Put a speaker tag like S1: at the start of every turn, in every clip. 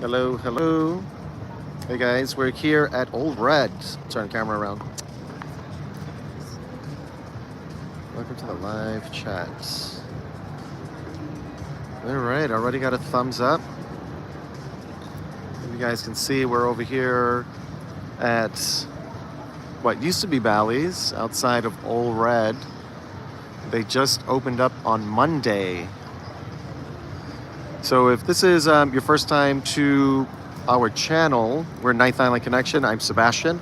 S1: Hello, hello. Hey guys, we're here at Old Red. Turn the camera around. Welcome to the live chat. All right, already got a thumbs up. You guys can see we're over here at what used to be Bally's outside of Old Red. They just opened up on Monday. So if this is your first time to our channel, we're Ninth Island Connection. I'm Sebastian.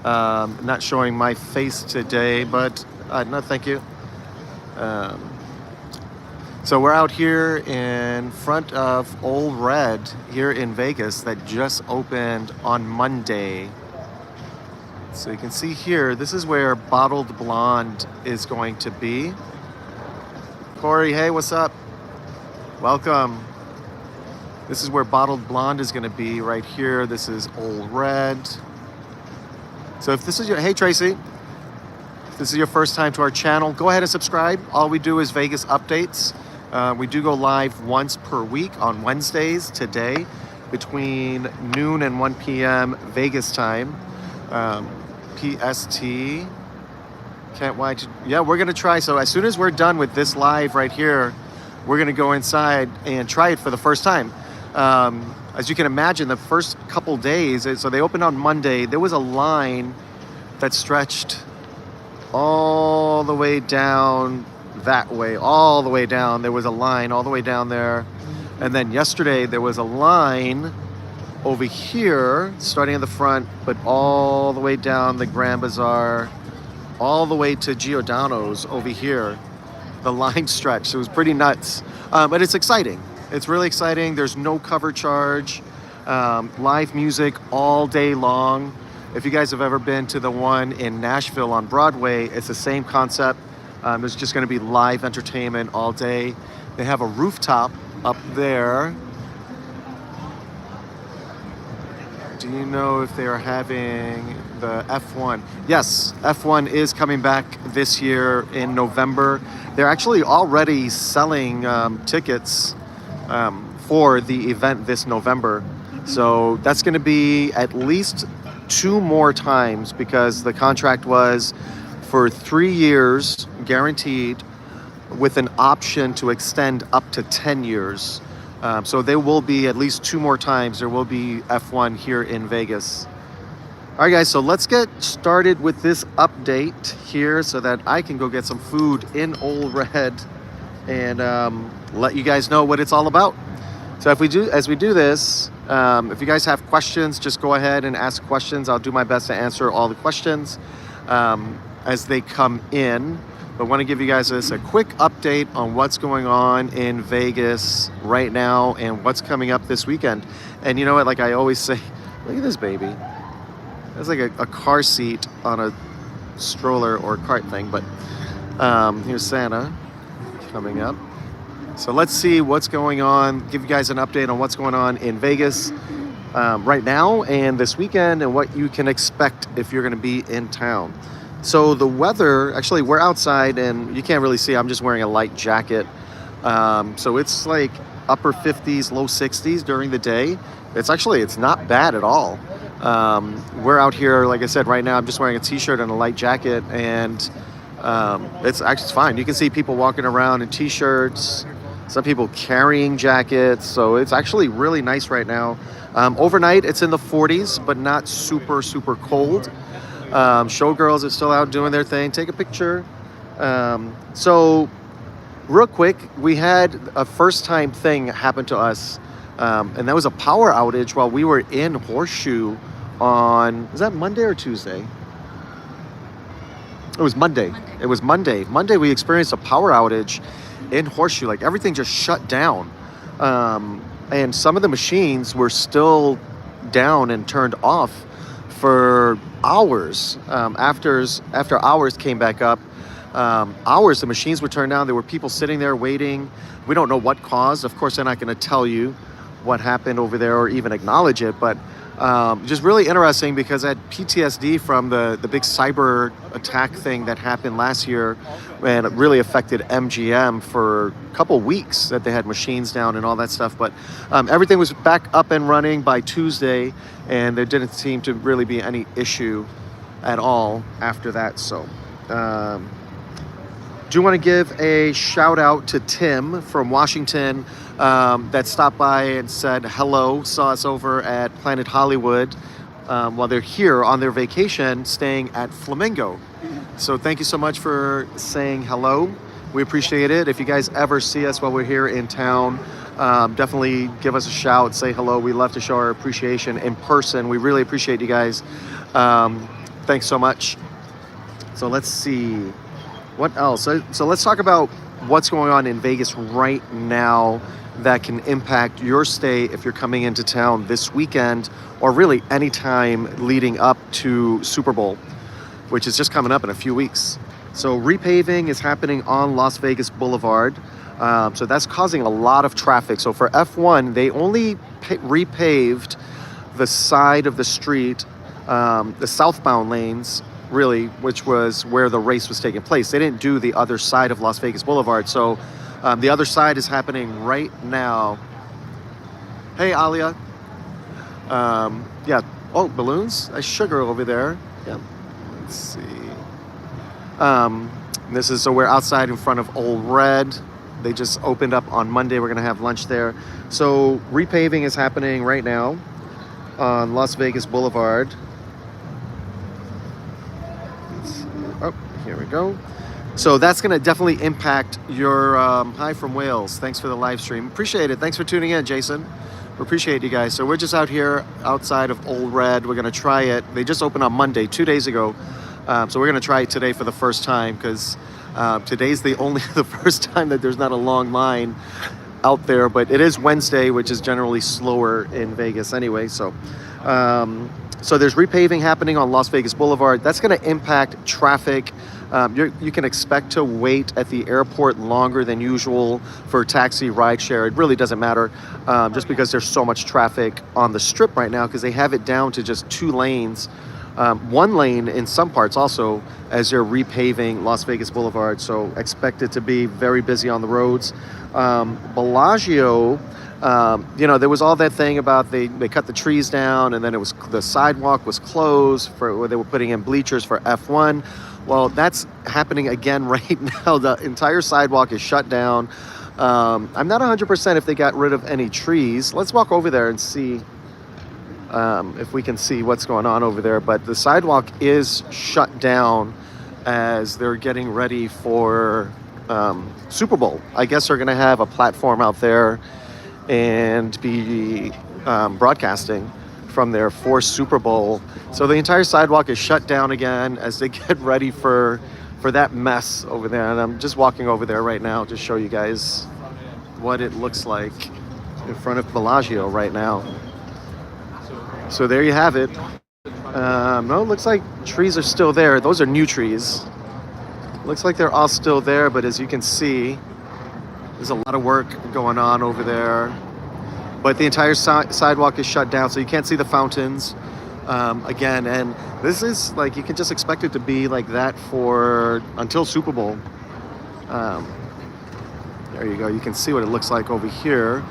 S1: Not showing my face today, but no, thank you. So we're out here in front of Old Red here in Vegas that just opened on Monday. So you can see here, this is where Bottled Blonde is going to be. Corey, hey, what's up? Welcome. This is where Bottled Blonde is going to be right here. This is Old Red. So if this is your, hey Tracy, if this is your first time to our channel, go ahead and subscribe. All we do is Vegas updates. We do go live once per week on Wednesdays today between noon and 1 p.m. Vegas time. PST. Can't wait to, yeah, we're going to try. So as soon as we're done with this live right here, we're going to go inside and try it for the first time. As you can imagine, the first couple days, so they opened on Monday, there was a line that stretched all the way down that way, all the way down. There was a line all the way down there. And then yesterday, there was a line over here, starting at the front, but all the way down the Grand Bazaar, all the way to Giordano's over here. The line stretched. It was pretty nuts. But it's exciting. It's really exciting. There's no cover charge. Live music all day long. If you guys have ever been to the one in Nashville on Broadway, it's the same concept. There's just going to be live entertainment all day. They have a rooftop up there. Do you know if they are having the F1? Yes, F1 is coming back this year in November. They're actually already selling tickets for the event this November. So that's going to be at least 2 more times because the contract was for 3 years guaranteed with an option to extend up to 10 years. So there will be at least 2 more times. There will be F1 here in Vegas. All right, guys, so let's get started with this update here so that I can go get some food in Old Red and let you guys know what it's all about. So as we do this, if you guys have questions, just go ahead and ask questions. I'll do my best to answer all the questions as they come in. But I want to give you guys a quick update on what's going on in Vegas right now and what's coming up this weekend. And you know what, like I always say, look at this baby. It's like a car seat on a stroller or cart thing, but here's Santa coming up. So let's see what's going on, give you guys an update on what's going on in Vegas right now and this weekend and what you can expect if you're going to be in town. So the weather, actually we're outside and you can't really see, I'm just wearing a light jacket. So it's like upper 50s, low 60s during the day. It's not bad at all. We're out here, like I said, right now I'm just wearing a t-shirt and a light jacket and it's fine. You can see people walking around in t-shirts, some people carrying jackets. So it's actually really nice right now. Overnight it's in the 40s, but not super, super cold. Showgirls are still out doing their thing. Take a picture. So real quick, we had a first time thing happen to us. And that was a power outage while we were in Horseshoe on, was that Monday or Tuesday? It was Monday. It was Monday. Monday we experienced a power outage in Horseshoe. Like everything just shut down. And some of the machines were still down and turned off for hours. After hours came back up, the machines were turned down. There were people sitting there waiting. We don't know what caused. Of course, they're not going to tell you what happened over there or even acknowledge it, but Just really interesting because I had PTSD from the big cyber attack thing that happened last year, and it really affected MGM for a couple weeks that they had machines down and all that stuff. But everything was back up and running by Tuesday, and there didn't seem to really be any issue at all after that. So do want to give a shout out to Tim from Washington that stopped by and said hello, saw us over at Planet Hollywood while they're here on their vacation staying at Flamingo. So thank you so much for saying hello. We appreciate it. If you guys ever see us while we're here in town, definitely give us a shout, say hello. We love to show our appreciation in person. We really appreciate you guys. Thanks so much. So let's see. What else? So let's talk about what's going on in Vegas right now that can impact your stay if you're coming into town this weekend or really any time leading up to Super Bowl, which is just coming up in a few weeks. So repaving is happening on Las Vegas Boulevard. So that's causing a lot of traffic. So for F1, they only repaved the side of the street, the southbound lanes, really, which was where the race was taking place. They didn't do the other side of Las Vegas Boulevard. So the other side is happening right now. Hey, Alia. Yeah. Oh, balloons. Nice sugar over there. Yeah. Let's see. This is, so we're outside in front of Old Red. They just opened up on Monday. We're going to have lunch there. So repaving is happening right now on Las Vegas Boulevard. Oh, here we go. So that's going to definitely impact your, hi from Wales. Thanks for the live stream. Appreciate it. Thanks for tuning in, Jason. We appreciate you guys. So we're just out here outside of Old Red. We're going to try it. They just opened on Monday, 2 days ago. So we're going to try it today for the first time because today's the first time that there's not a long line out there. But it is Wednesday, which is generally slower in Vegas anyway. So so there's repaving happening on Las Vegas Boulevard. That's going to impact traffic. You can expect to wait at the airport longer than usual for taxi rideshare. It really doesn't matter just because there's so much traffic on the strip right now because they have it down to just 2 lanes. 1 lane in some parts also as they're repaving Las Vegas Boulevard. So expect it to be very busy on the roads. Bellagio, there was all that thing about they cut the trees down and then it was the sidewalk was closed for where they were putting in bleachers for F1. Well, that's happening again right now. The entire sidewalk is shut down. I'm not 100% if they got rid of any trees. Let's walk over there and see if we can see what's going on over there. But the sidewalk is shut down as they're getting ready for Super Bowl. I guess they're going to have a platform out there and be broadcasting from there for Super Bowl. So the entire sidewalk is shut down again as they get ready for that mess over there. And I'm just walking over there right now to show you guys what it looks like in front of Bellagio right now. So there you have it. No, it looks like trees are still there. Those are new trees. Looks like they're all still there, but as you can see, there's a lot of work going on over there. But the entire sidewalk is shut down, so you can't see the fountains again. And this is like, you can just expect it to be like that until Super Bowl. There you go. You can see what it looks like over here.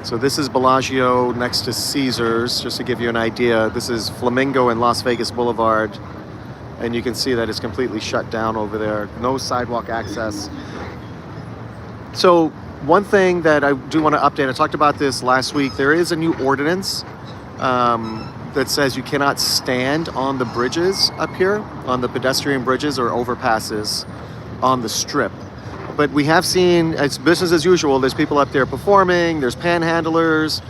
S1: So this is Bellagio next to Caesars, just to give you an idea. This is Flamingo and Las Vegas Boulevard. And you can see that it's completely shut down over there. No sidewalk access. So one thing that I do want to update, I talked about this last week. There is a new ordinance that says you cannot stand on the bridges up here, on the pedestrian bridges or overpasses on the strip. But we have seen, it's business as usual. There's people up there performing, there's panhandlers,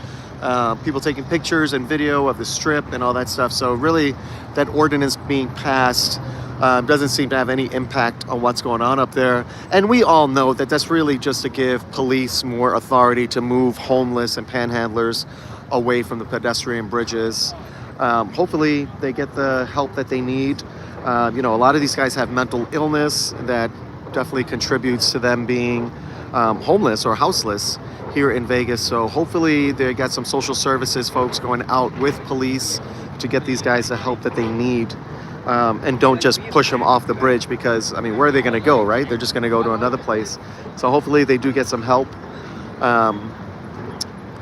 S1: people taking pictures and video of the strip and all that stuff. So really, that ordinance being passed doesn't seem to have any impact on what's going on up there. And we all know that that's really just to give police more authority to move homeless and panhandlers away from the pedestrian bridges. Hopefully, they get the help that they need. A lot of these guys have mental illness that definitely contributes to them being homeless or houseless here in Vegas. So hopefully they got some social services folks going out with police to get these guys the help that they need, and don't just push them off the bridge, because I mean, where are they going to go, right? They're just going to go to another place. So hopefully they do get some help,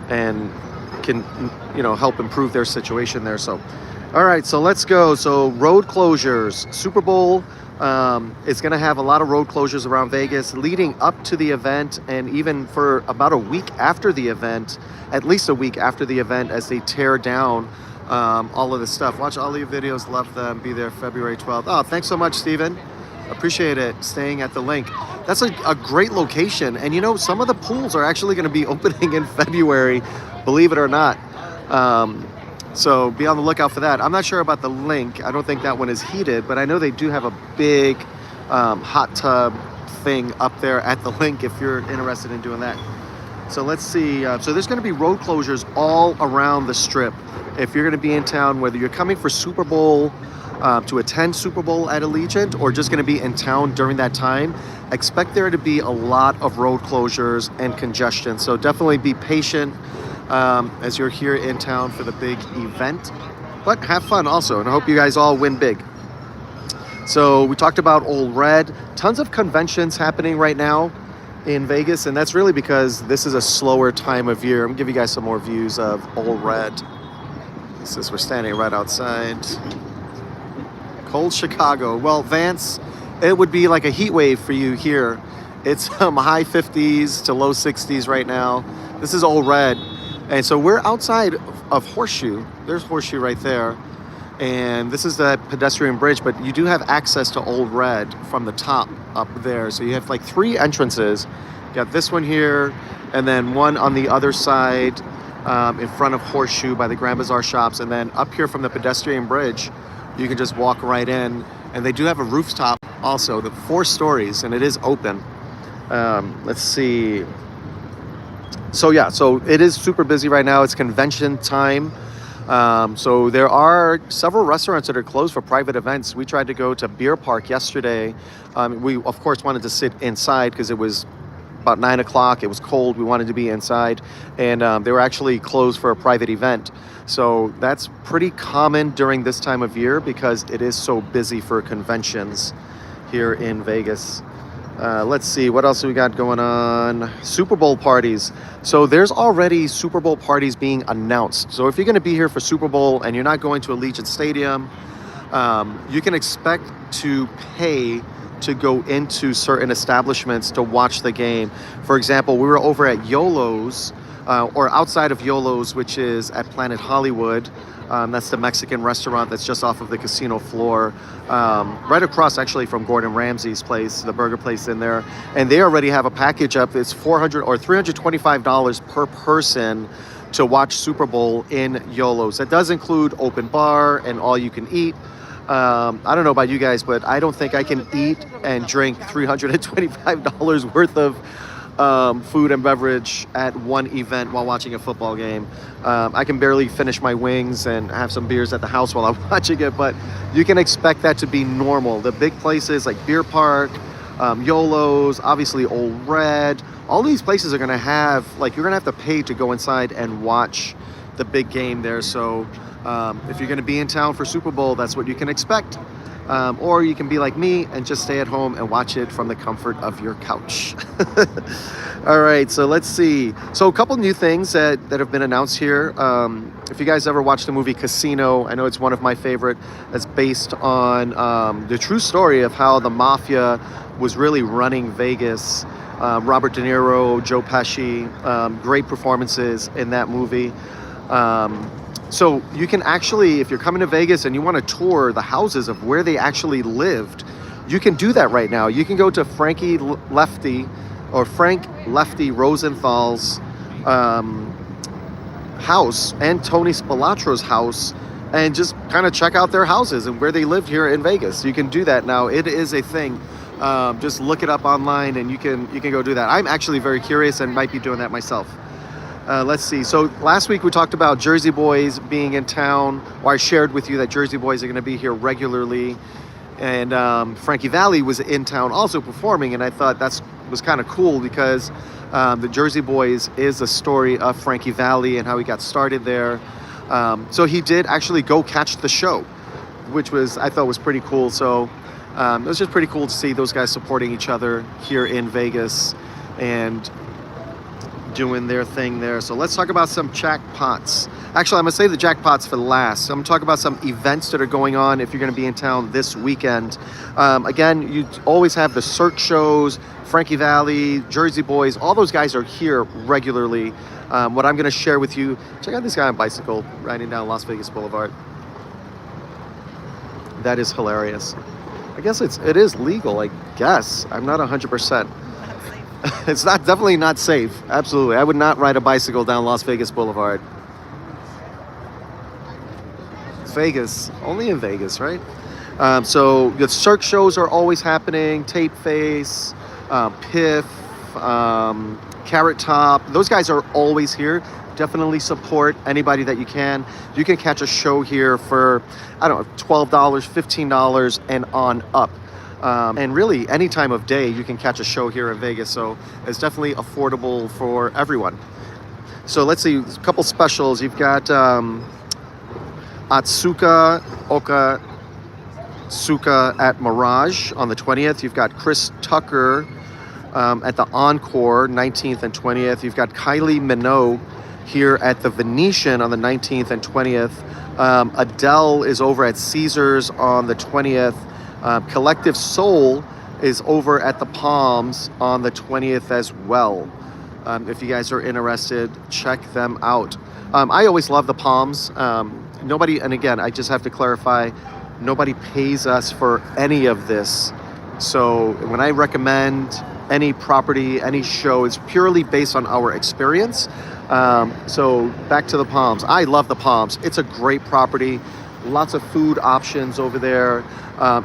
S1: and can, you know, help improve their situation there. So all right, so let's go. So road closures, Super Bowl is going to have a lot of road closures around Vegas leading up to the event, and even for about a week after the event, at least a week after the event, as they tear down all of this stuff. Watch all your videos, love them. Be there February 12th. Oh, thanks so much, Steven. Appreciate it, staying at the Link. That's a great location. And you know, some of the pools are actually going to be opening in February, believe it or not. So be on the lookout for that. I'm not sure about the Link. I don't think that one is heated, but I know they do have a big hot tub thing up there at the Link if you're interested in doing that. So let's see. So there's going to be road closures all around the Strip. If you're going to be in town, whether you're coming for Super Bowl, to attend Super Bowl at Allegiant, or just going to be in town during that time, expect there to be a lot of road closures and congestion. So definitely be patient as you're here in town for the big event, but have fun also, and I hope you guys all win big. So we talked about Ole Red. Tons of conventions happening right now in Vegas, and that's really because this is a slower time of year. I'm gonna give you guys some more views of Ole Red. Since we're standing right outside. Cold Chicago. Well, Vance, it would be like a heat wave for you here. It's high 50s to low 60s right now. This is Ole Red. And so we're outside of Horseshoe. There's Horseshoe right there. And this is the pedestrian bridge, but you do have access to Ole Red from the top up there. So you have like 3 entrances. You got this one here, and then one on the other side in front of Horseshoe by the Grand Bazaar shops. And then up here from the pedestrian bridge, you can just walk right in. And they do have a rooftop also, the 4 stories, and it is open. Let's see. So yeah, so it is super busy right now. It's convention time. So there are several restaurants that are closed for private events. We tried to go to Beer Park yesterday. We of course wanted to sit inside because it was about 9 o'clock. It was cold. We wanted to be inside, and they were actually closed for a private event. So that's pretty common during this time of year because it is so busy for conventions here in Vegas. Let's see, what else we got going on? Super Bowl parties. So there's already Super Bowl parties being announced. So if you're going to be here for Super Bowl and you're not going to Allegiant Stadium, you can expect to pay to go into certain establishments to watch the game. For example, we were over at Yolo's, or outside of Yolo's, which is at Planet Hollywood. That's the Mexican restaurant that's just off of the casino floor, right across actually from Gordon Ramsay's place, the burger place in there. And they already have a package up. It's $400 or $325 per person to watch Super Bowl in Yolo's. That does include open bar and all you can eat. I don't know about you guys, but I don't think I can eat and drink $325 worth of food and beverage at one event while watching a football game. I can barely finish my wings and have some beers at the house while I'm watching it, but you can expect that to be normal. The big places like Beer Park, Yolo's, obviously Ole Red, all these places are going to have, like, you're going to have to pay to go inside and watch the big game there. So if you're going to be in town for Super Bowl, that's what you can expect. Or you can be like me and just stay at home and watch it from the comfort of your couch. All right, so let's see. So a couple new things that have been announced here. If you guys ever watched the movie Casino, I know it's one of my favorite. That's based on the true story of how the mafia was really running Vegas. Robert De Niro, Joe Pesci, great performances in that movie. So you can actually, if you're coming to Vegas and you want to tour the houses of where they actually lived, you can do that right now. You can go to Frank Lefty Rosenthal's house and Tony Spilatro's house and just kind of check out their houses and where they lived here in Vegas. You can do that now. It is a thing. Just look it up online and you can go do that. I'm actually very curious and might be doing that myself. Let's see. So last week we talked about Jersey Boys being in town, or I shared with you that Jersey Boys are going to be here regularly. And Frankie Valli was in town also performing, and I thought that's was kind of cool because the Jersey Boys is a story of Frankie Valli and how he got started there. So he did actually go catch the show, which was, I thought was pretty cool. So it was just pretty cool to see those guys supporting each other here in Vegas and doing their thing there. So let's talk about some jackpots. Actually, I'm going to save the jackpots for last. So I'm going to talk about some events that are going on if you're going to be in town this weekend. Again, you always have the Cirque shows, Frankie Valli, Jersey Boys. All those guys are here regularly. What I'm going to share with you, check out this guy on a bicycle riding down Las Vegas Boulevard. That is hilarious. I guess it is legal, I guess. I'm not 100%. It's definitely not safe. Absolutely. I would not ride a bicycle down Las Vegas Boulevard. Vegas, only in Vegas, right? So the Cirque shows are always happening. Tape Face, Piff, Carrot Top. Those guys are always here. Definitely support anybody that you can. You can catch a show here for, I don't know, $12, $15 and on up. And really, any time of day, you can catch a show here in Vegas. So it's definitely affordable for everyone. So let's see, a couple specials. You've got Atsuka Okatsuka at Mirage on the 20th. You've got Chris Tucker at the Encore, 19th and 20th. You've got Kylie Minogue here at the Venetian on the 19th and 20th. Adele is over at Caesars on the 20th. Collective Soul is over at the Palms on the 20th as well. If you guys are interested, check them out. I always love the Palms. Nobody, and again, I just have to clarify, nobody pays us for any of this. So when I recommend any property, any show, it's purely based on our experience. So back to the Palms. I love the Palms. It's a great property. Lots of food options over there.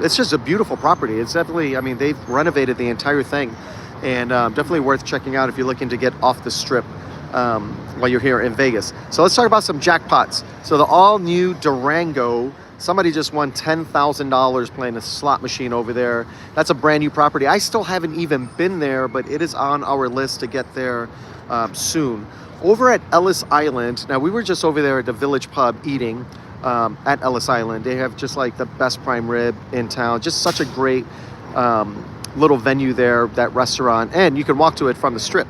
S1: It's just a beautiful property. It's definitely, I mean, they've renovated the entire thing, and definitely worth checking out if you're looking to get off the strip while you're here in Vegas. So let's talk about some jackpots. So the all-new Durango, somebody just won $10,000 playing a slot machine over there. That's a brand new property. I still haven't even been there, but it is on our list to get there soon. Over at Ellis Island, now we were just over there at the Village Pub eating. At Ellis Island, they have just like the best prime rib in town. Just such a great little venue there, that restaurant, and you can walk to it from the strip.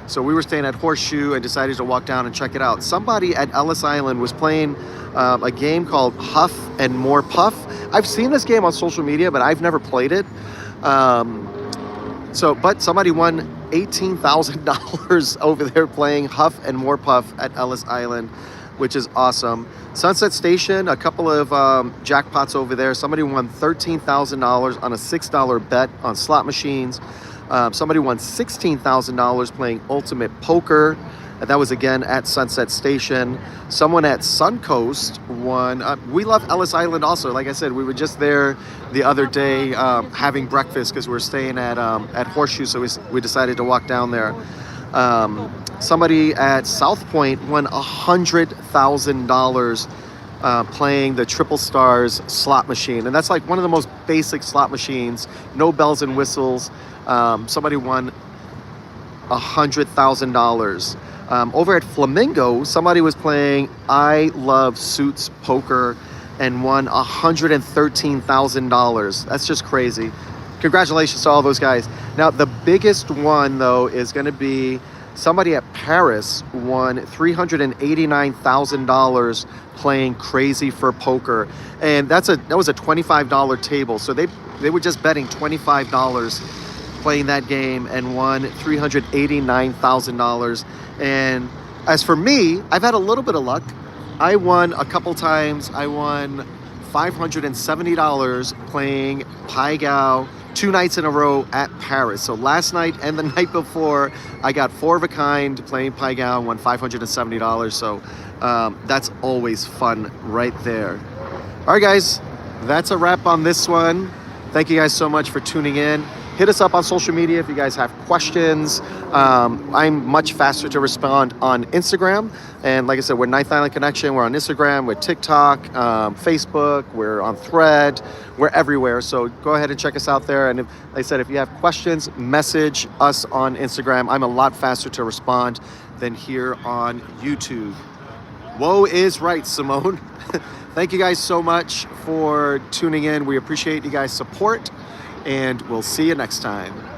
S1: So we were staying at Horseshoe and decided to walk down and check it out. Somebody at Ellis Island was playing a game called Huff and More Puff. I've seen this game on social media, but I've never played it. But somebody won $18,000 over there playing Huff and More Puff at Ellis Island, which is awesome. Sunset Station, a couple of jackpots over there. Somebody won $13,000 on a $6 bet on slot machines. Somebody won $16,000 playing Ultimate Poker. And that was again at Sunset Station. Someone at Suncoast won. We love Ellis Island also. Like I said, we were just there the other day having breakfast because we were staying at Horseshoe, so we decided to walk down there. Somebody at South Point won $100,000 playing the Triple Stars slot machine. And that's like one of the most basic slot machines, no bells and whistles. Somebody won $100,000. Over at Flamingo, somebody was playing I Love Suits Poker and won $113,000. That's just crazy. Congratulations to all those guys. Now, the biggest one, though, is going to be somebody at Paris won $389,000 playing Crazy for Poker. And that was a $25 table. So they were just betting $25 playing that game and won $389,000. And as for me, I've had a little bit of luck. I won a couple times. I won $570 playing Pai Gow 2 nights in a row at Paris. So last night and the night before, I got 4 of a kind playing Pai Gow and won $570. So that's always fun right there. All right, guys, that's a wrap on this one. Thank you guys so much for tuning in. hit us up on social media if you guys have questions. I'm much faster to respond on Instagram. And like I said, we're Ninth Island Connection. We're on Instagram, we're TikTok, Facebook, we're on Thread, we're everywhere. So go ahead and check us out there. And if, like I said, if you have questions, message us on Instagram. I'm a lot faster to respond than here on YouTube. Whoa is right, Simone. Thank you guys so much for tuning in. We appreciate you guys' support, and we'll see you next time.